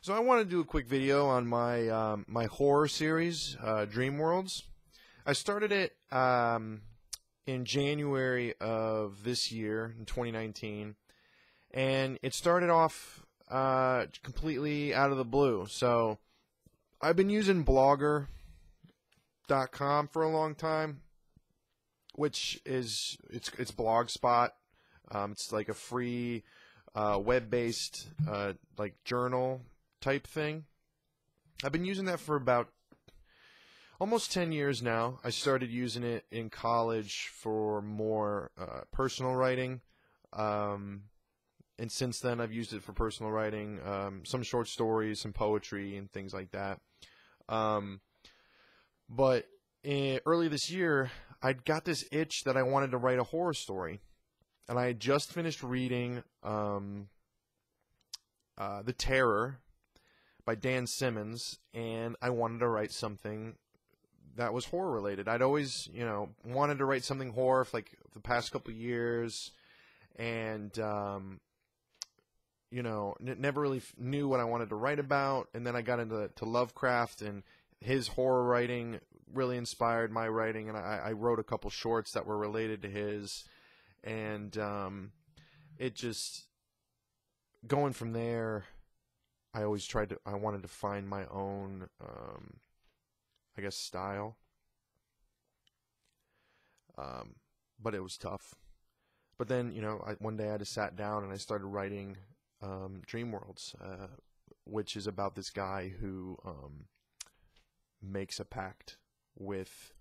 So I want to do a quick video on my my horror series, Dreamworlds. I started it in January of this year, in 2019, and it started off completely out of the blue. So I've been using Blogger.com for a long time, which is it's Blogspot. It's like a free web-based like journal type thing. I've been using that for about almost 10 years now. I started using it in college for more personal writing, and since then I've used it for personal writing, some short stories, some poetry, and things like that. But early this year, I got this itch that I wanted to write a horror story, and I had just finished reading The Terror by Dan Simmons, and I wanted to write something that was horror related. I'd always, wanted to write something horror for like the past couple of years, and never really knew what I wanted to write about. And then I got into Lovecraft, and his horror writing really inspired my writing, and I wrote a couple shorts that were related to his, and it just going from there. I wanted to find my own, style. But it was tough. But then, one day I just sat down and I started writing Dreamworlds, which is about this guy who makes a pact with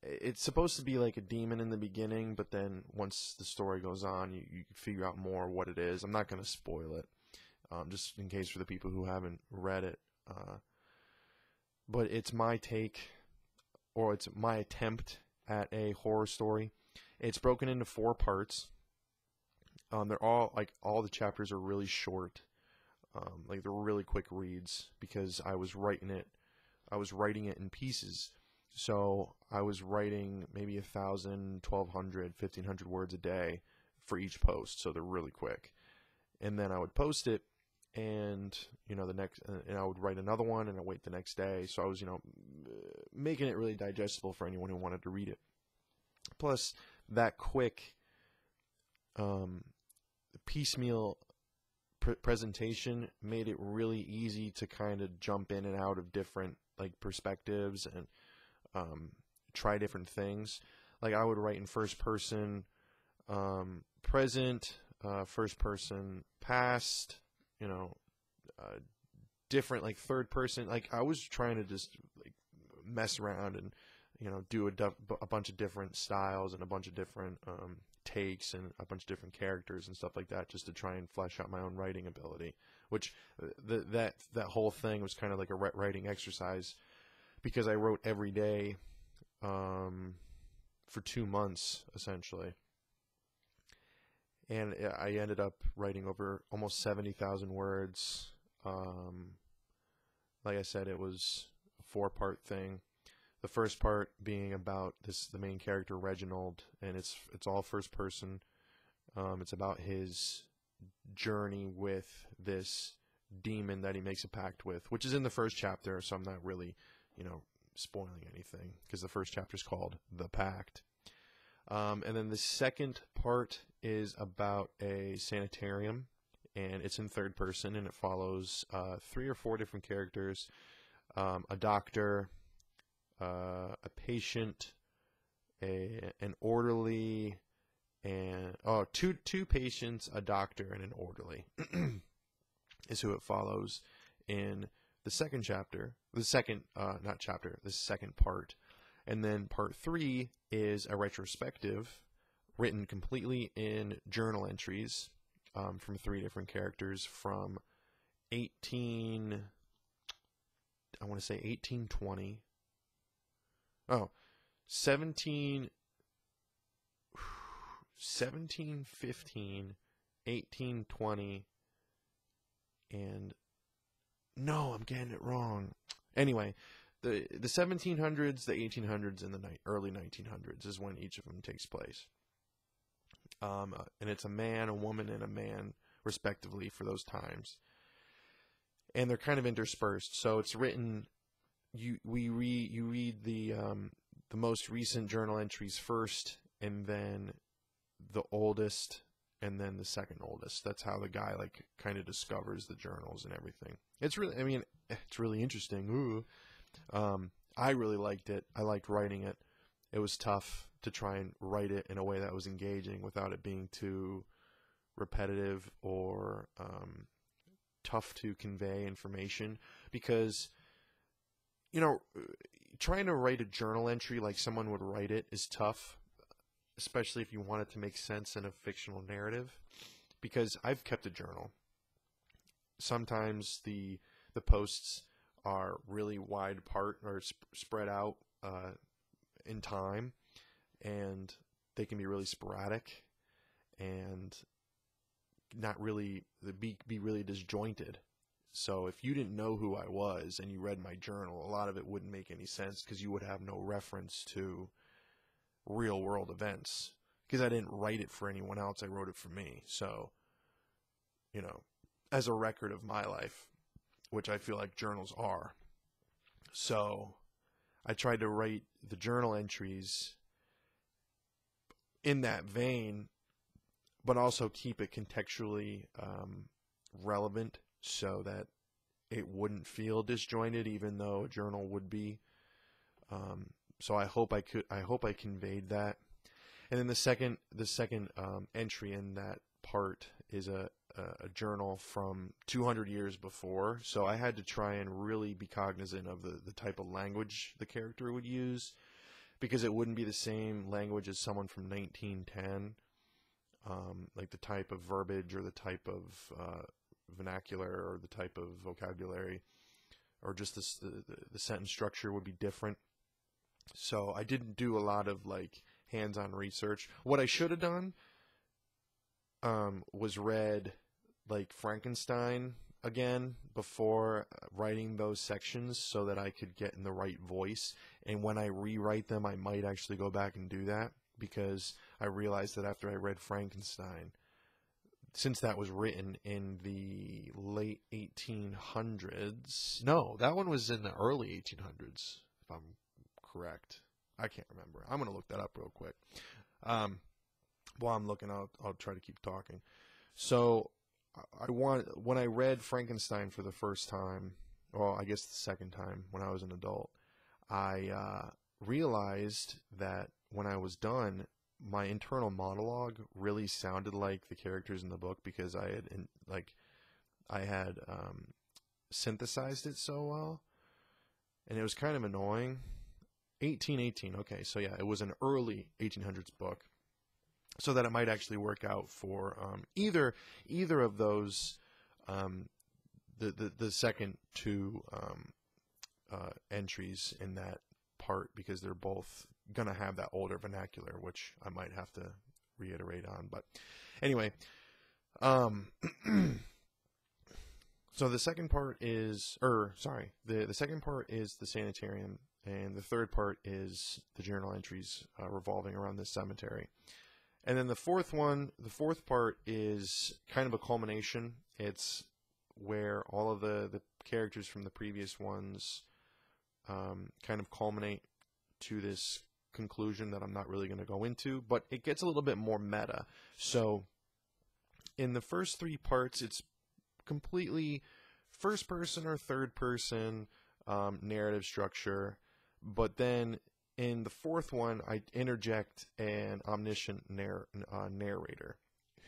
it's supposed to be like a demon in the beginning, but then once the story goes on, you figure out more what it is. I'm not going to spoil it, just in case for the people who haven't read it. But it's my take, or it's my attempt at a horror story. It's broken into 4 parts. They're all the chapters are really short. They're really quick reads because I was writing it in pieces. So I was writing maybe 1,000, 1,200, 1,500 words a day for each post. So they're really quick. And then I would post it, and and I would write another one, and I wait the next day. So I was making it really digestible for anyone who wanted to read it. Plus, that quick piecemeal presentation made it really easy to kind of jump in and out of different perspectives and try different things. Like I would write in first person present, first person past, different third person. I was trying to just mess around and do a bunch of different styles and a bunch of different takes and a bunch of different characters and stuff like that, just to try and flesh out my own writing ability, which that whole thing was kind of like a writing exercise, because I wrote every day for 2 months essentially, and I ended up writing over almost 70,000 words. Like I said, it was a 4-part thing. The first part being about the main character Reginald, and it's all first person. It's about his journey with this demon that he makes a pact with, which is in the first chapter, so I'm not really spoiling anything, because the first chapter is called The Pact. And then the second part is about a sanitarium, and it's in third person, and it follows 3 or 4 different characters, a doctor, a patient, an orderly, and two patients, a doctor, and an orderly is who it follows in the second chapter. The second part. And then part 3 is a retrospective written completely in journal entries from 3 different characters from 1820. 1715, 1820, and no, I'm getting it wrong. Anyway, the 1700s, the 1800s, and the early 1900s is when each of them takes place. And it's a man, a woman, and a man respectively, for those times. And they're kind of interspersed. So it's written. You read the most recent journal entries first, and then the oldest, and then the second oldest. That's how the guy like kind of discovers the journals and everything. It's really, I mean, it's really interesting. Ooh. I really liked it. I liked writing it. It was tough to try and write it in a way that was engaging without it being too repetitive or tough to convey information, because trying to write a journal entry like someone would write it is tough, especially if you want it to make sense in a fictional narrative, because I've kept a journal. Sometimes the posts are really wide apart or spread out in time, and they can be really sporadic and not really be really disjointed. So if you didn't know who I was and you read my journal, a lot of it wouldn't make any sense because you would have no reference to real world events, because I didn't write it for anyone else. I wrote it for me. So, as a record of my life, which I feel like journals are. So I tried to write the journal entries in that vein, but also keep it contextually relevant so that it wouldn't feel disjointed, even though a journal would be. So I hope I conveyed that. And then the second entry in that part is a journal from 200 years before. So I had to try and really be cognizant of the type of language the character would use, because it wouldn't be the same language as someone from 1910. Like the type of verbiage or the type of vernacular or the type of vocabulary, or just the sentence structure would be different. So I didn't do a lot of like hands-on research. What I should have done was read like Frankenstein again before writing those sections, so that I could get in the right voice. And when I rewrite them, I might actually go back and do that, because I realized that after I read Frankenstein, since that was written in the late 1800s, no, that one was in the early 1800s, if I'm correct. I can't remember. I'm going to look that up real quick. While I'm looking, I'll try to keep talking. So when I read Frankenstein for the first time, well, I guess the second time when I was an adult, I realized that when I was done, my internal monologue really sounded like the characters in the book, because I had synthesized it so well, and it was kind of annoying. 1818, okay, so yeah, it was an early 1800s book, so that it might actually work out for either of those, the second two entries in that part, because they're both gonna have that older vernacular, which I might have to reiterate on. But anyway, so the second part is, the second part is the sanitarium, and the third part is the journal entries revolving around this cemetery. And then the fourth part is kind of a culmination. It's where all of the characters from the previous ones kind of culminate to this conclusion that I'm not really going to go into, but it gets a little bit more meta. So in the first three parts, it's completely first person or third person narrative structure, but then in the fourth one, I interject an omniscient narrator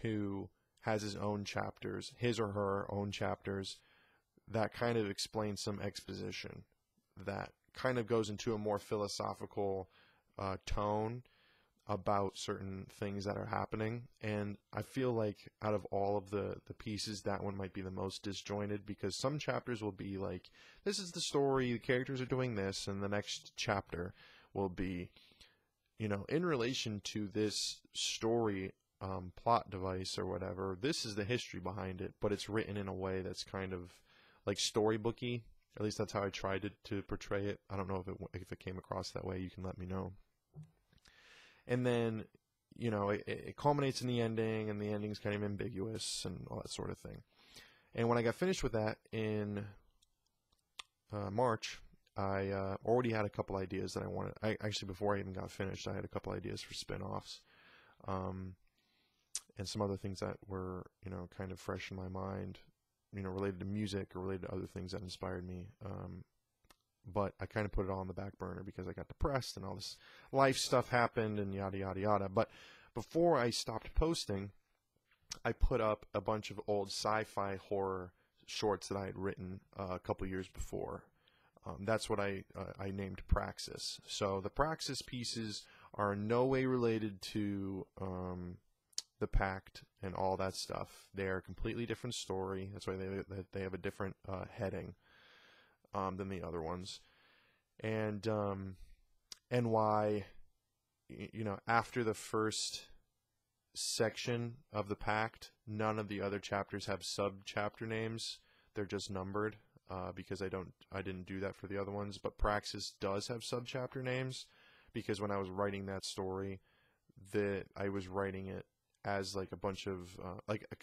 who has his own chapters, his or her own chapters, that kind of explain some exposition that kind of goes into a more philosophical tone about certain things that are happening. And I feel like out of all of the pieces, that one might be the most disjointed, because some chapters will be like, this is the story, the characters are doing this, and the next chapter will be, in relation to this story plot device or whatever, this is the history behind it, but it's written in a way that's kind of like storybooky. At least that's how I tried to portray it. I don't know if it came across that way. You can let me know. And then it culminates in the ending, and the ending's kind of ambiguous and all that sort of thing. And when I got finished with that in March, I already had a couple ideas that I wanted. Actually, before I even got finished, I had a couple ideas for spin-offs, and some other things that were, kind of fresh in my mind, related to music or related to other things that inspired me. But I kind of put it all on the back burner because I got depressed and all this life stuff happened and yada, yada, yada. But before I stopped posting, I put up a bunch of old sci-fi horror shorts that I had written a couple years before. That's what I named Praxis. So the Praxis pieces are in no way related to the Pact and all that stuff. They are a completely different story. That's why they have a different heading than the other ones. And why, after the first section of the Pact, none of the other chapters have sub-chapter names. They're just numbered. Because I didn't do that for the other ones, but Praxis does have sub-chapter names, because when I was writing that story, I was writing it as like a bunch of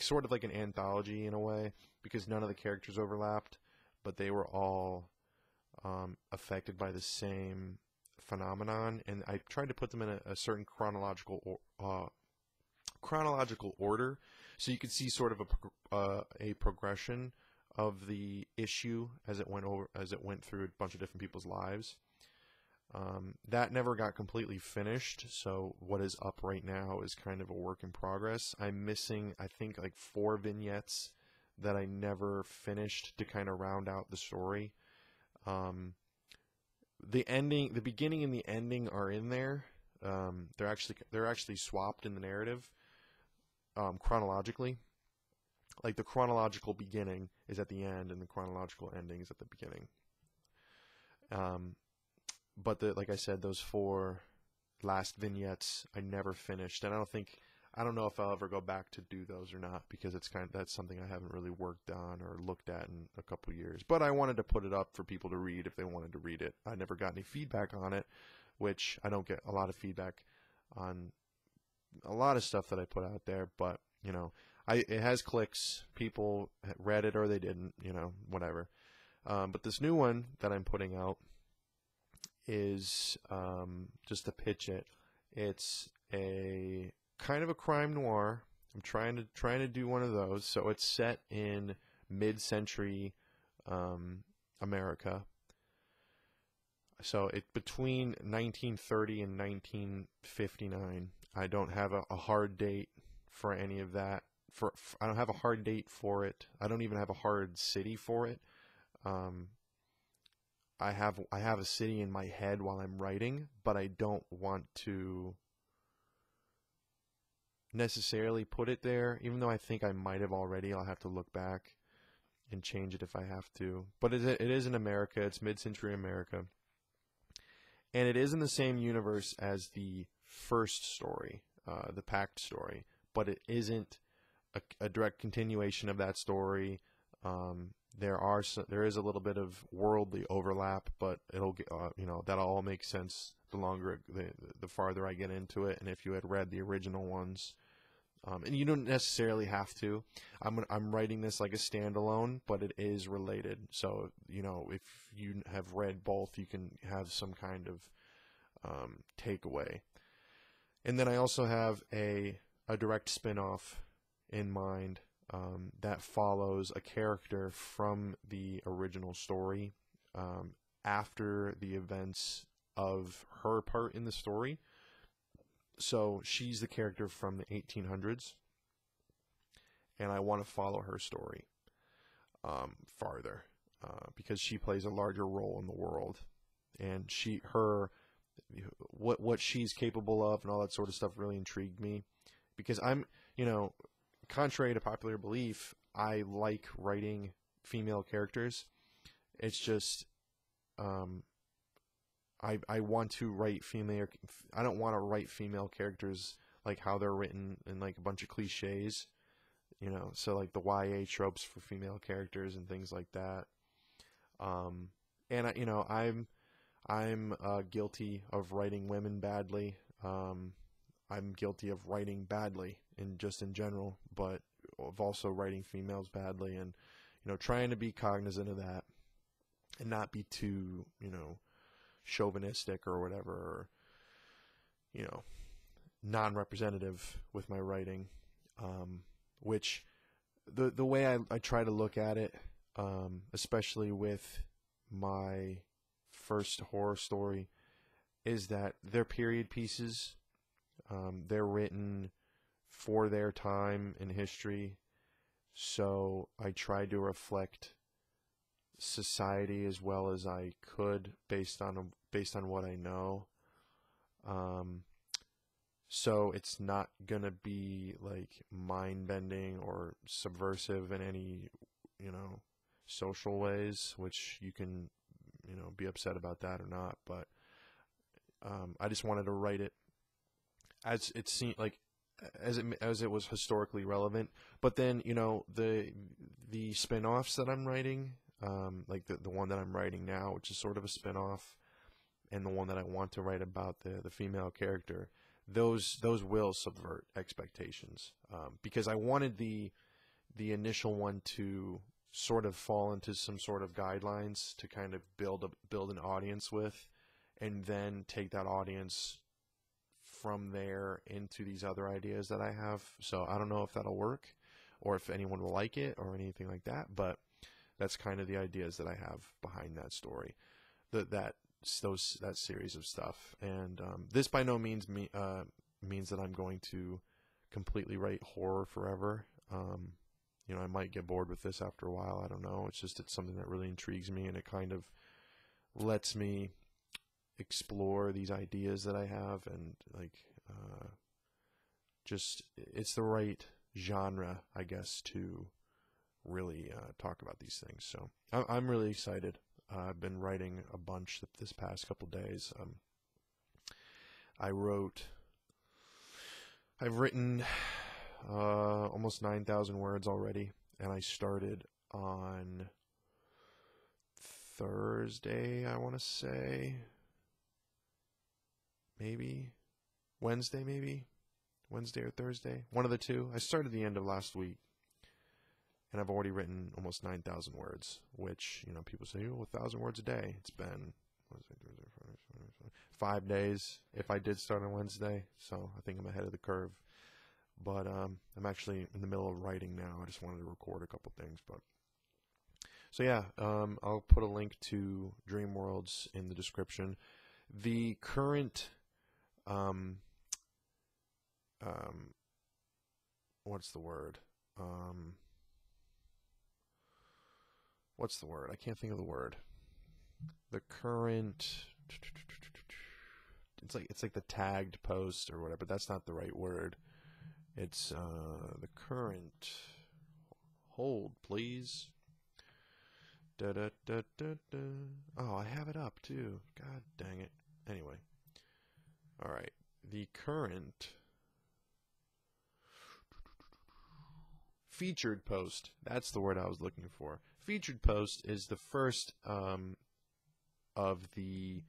sort of like an anthology in a way, because none of the characters overlapped, but they were all affected by the same phenomenon, and I tried to put them in a certain chronological order, so you could see sort of a progression of the issue as it went through a bunch of different people's lives. That never got completely finished, so what is up right now is kind of a work in progress. I'm missing, I think, like 4 vignettes that I never finished to kind of round out the story. The beginning and the ending are in there. They're actually swapped in the narrative chronologically. Like the chronological beginning is at the end, and the chronological ending is at the beginning. But like I said, those 4 last vignettes I never finished, and I don't know if I'll ever go back to do those or not, because that's something I haven't really worked on or looked at in a couple years. But I wanted to put it up for people to read if they wanted to read it. I never got any feedback on it, which I don't get a lot of feedback on a lot of stuff that I put out there, but it has clicks. People read it or they didn't, whatever. But this new one that I'm putting out is, just to pitch it, it's a kind of a crime noir. I'm trying to do one of those. So it's set in mid-century America. So it's between 1930 and 1959. I don't have a hard date for any of that. I don't have a hard date for it. I don't even have a hard city for it. I have a city in my head while I'm writing, but I don't want to necessarily put it there, even though I think I might have already. I'll have to look back and change it if I have to. But it is in America. It's mid-century America. And it is in the same universe as the first story, the Pact story, but it isn't a direct continuation of that story. There is a little bit of worldly overlap, but it'll that'll all make sense the farther I get into it. And if you had read the original ones, and you don't necessarily have to. I'm writing this like a standalone, but it is related. So if you have read both, you can have some kind of takeaway. And then I also have a direct spin-off in mind that follows a character from the original story after the events of her part in the story. So she's the character from the 1800s, and I want to follow her story farther because she plays a larger role in the world, and what she's capable of and all that sort of stuff really intrigued me, because contrary to popular belief, I like writing female characters. It's just I want to write female. I don't want to write female characters like how they're written in like a bunch of cliches, so like the YA tropes for female characters and things like that. And I'm guilty of writing women badly. I'm guilty of writing badly in general, but of also writing females badly, and trying to be cognizant of that and not be too chauvinistic or whatever, or non-representative with my writing, which the way I try to look at it, especially with my first horror story, is that they're period pieces. They're written for their time in history, so I try to reflect society as well as I could based on what I know. So it's not gonna be like mind-bending or subversive in any social ways, which you can be upset about that or not, but I just wanted to write it as it seemed, like as it was historically relevant. But then the spin-offs that I'm writing, like the one that I'm writing now, which is sort of a spin-off, and the one that I want to write about the female character, those will subvert expectations, because I wanted the initial one to sort of fall into some sort of guidelines to kind of build an audience with, and then take that audience from there into these other ideas that I have. So I don't know if that'll work or if anyone will like it or anything like that, but that's kind of the ideas that I have behind that story, that series of stuff. And this by no means means that I'm going to completely write horror forever. I might get bored with this after a while. I don't know. It's something that really intrigues me, and it kind of lets me explore these ideas that I have, and it's the right genre, I guess, to really talk about these things. So I'm really excited. I've been writing a bunch this past couple days. I've written almost 9,000 words already, and I started on Thursday, I want to say. Maybe Wednesday or Thursday, one of the two. I started the end of last week, and I've already written almost 9,000 words, which, people say, 1,000 words a day. It's been 5 days if I did start on Wednesday, so I think I'm ahead of the curve. But I'm actually in the middle of writing now. I just wanted to record a couple things. So yeah, I'll put a link to Dreamworlds in the description. The current what's the word? I can't think of the word. The current, it's like the tagged post or whatever, but that's not the right word. It's the current. Hold, please. Da da da da da. Oh, I have it up too. God dang it. Anyway. All right. The current featured post. That's the word I was looking for. Featured post is the first of the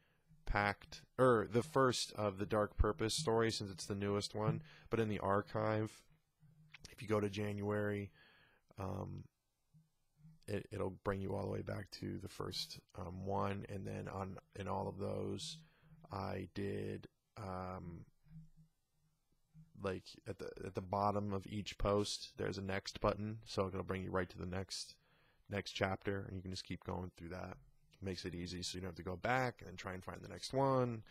the first of the Dark Purpose story, since it's the newest one. But in the archive, if you go to January, it'll bring you all the way back to the first one, and then in all of those, I did like at the bottom of each post, there's a next button, so it'll bring you right to the next chapter, and you can just keep going through that. It makes it easy, so you don't have to go back and try and find the next one.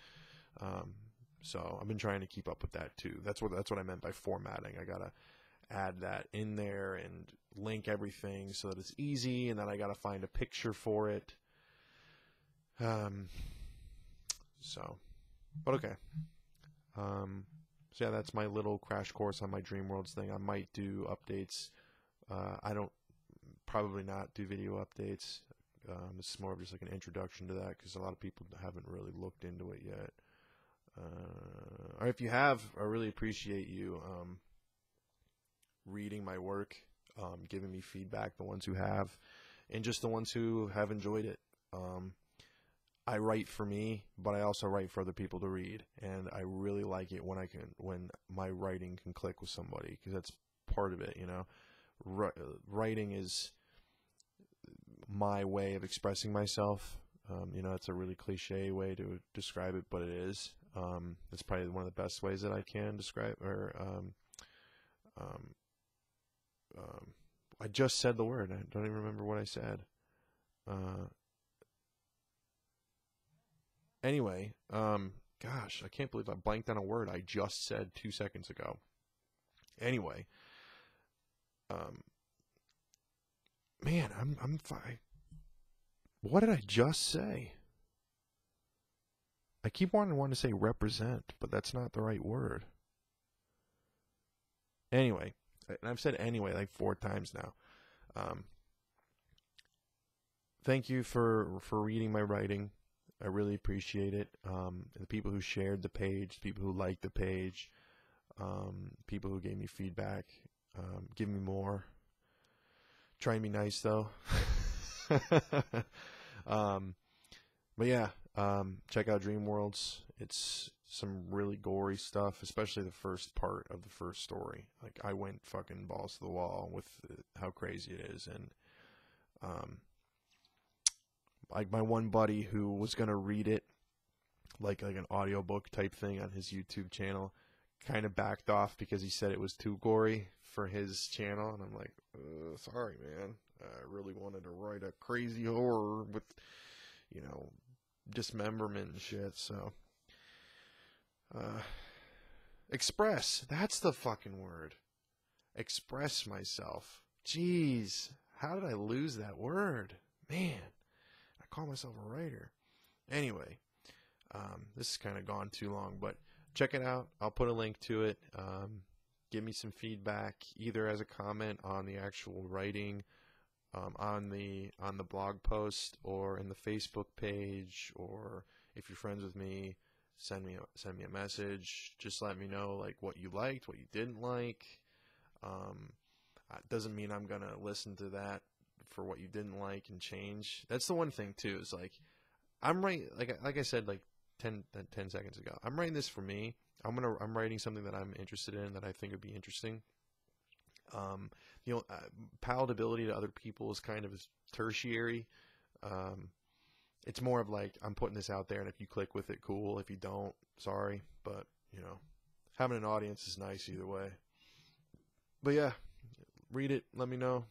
So I've been trying to keep up with that too. That's what I meant by formatting. I gotta add that in there and link everything so that it's easy, and then I gotta find a picture for it. But okay. So yeah, that's my little crash course on my Dreamworlds thing. I might do updates. I don't probably not do video updates. This is more of just like an introduction to that, because a lot of people haven't really looked into it yet. Or if you have, I really appreciate you reading my work, giving me feedback, the ones who have, and just the ones who have enjoyed it. I write for me, but I also write for other people to read, and I really like it when my writing can click with somebody, because that's part of it, you know. Writing is my way of expressing myself. You know, it's a really cliche way to describe it, but it is. It's probably one of the best ways that I can describe. Or um, um, I just said the word. I don't even remember what I said. Uh, anyway, gosh, I can't believe I blanked on a word I just said 2 seconds ago. Anyway, um, man, I'm fine. What did I just say? I keep wanting to say represent, but that's not the right word. Anyway, and I've said anyway like 4 times now. Um, thank you for reading my writing. I really appreciate it. The people who shared the page, people who liked the page, people who gave me feedback, give me more. Try and be nice though. um, but yeah, check out Dreamworlds. It's some really gory stuff, especially the first part of the first story. Like, I went fucking balls to the wall with how crazy it is, and like my one buddy who was gonna read it like an audiobook type thing on his YouTube channel kind of backed off because he said it was too gory for his channel, and I'm like, sorry, man. I really wanted to write a crazy horror with, you know, dismemberment and shit. So, express. That's the fucking word. Express myself. Jeez, how did I lose that word? Man, I call myself a writer. Anyway, this has kind of gone too long, but check it out. I'll put a link to it. Give me some feedback, either as a comment on the actual writing, on the blog post, or in the Facebook page, or if you're friends with me, send me a message. Just let me know like what you liked, what you didn't like. Doesn't mean I'm gonna listen to that for what you didn't like and change. That's the one thing too. Is like, I'm right. Like I said like 10 seconds ago. I'm writing this for me. I'm writing something that I'm interested in, that I think would be interesting. You know, palatability to other people is kind of tertiary. It's more of like, I'm putting this out there, and if you click with it, cool. If you don't, sorry. But, you know, having an audience is nice either way. But yeah, read it. Let me know.